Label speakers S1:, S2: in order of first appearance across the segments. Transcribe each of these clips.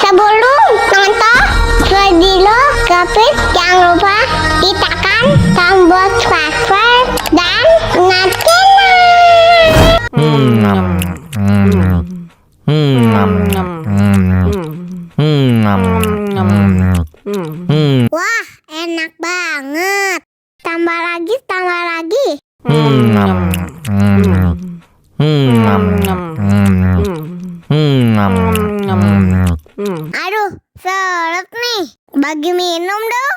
S1: Sebelum nonton video Kepit, jangan lupa ditekan tombol subscribe dan nyalakan. Wah, enak banget. Tambah lagi, tambah lagi. Aduh, seret nih. Bagi minum dong.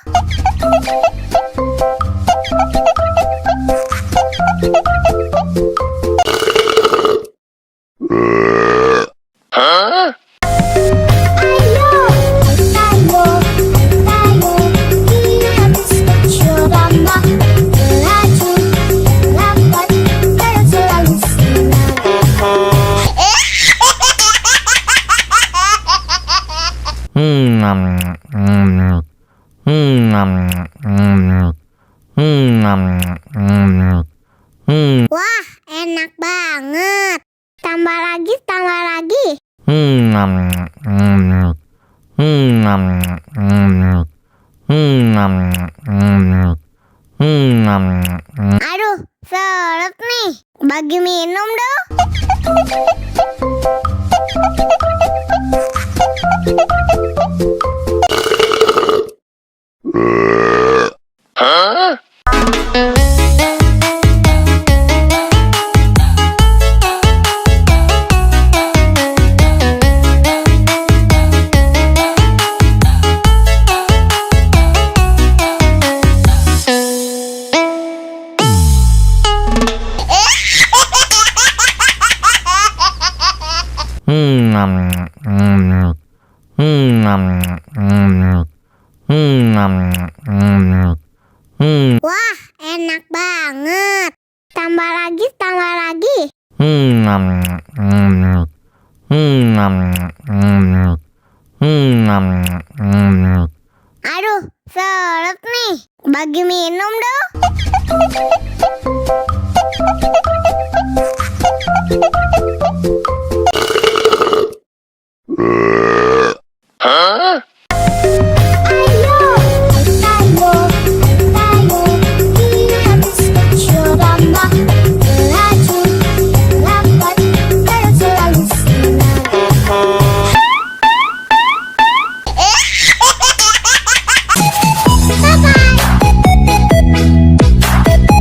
S1: Wah, enak banget. Tambah lagi, tambah lagi. Aduh, seret nih. Bagi minum dong. Wah, enak banget. Tambah lagi, tambah lagi. Aduh, seret nih. Bagi minum dong.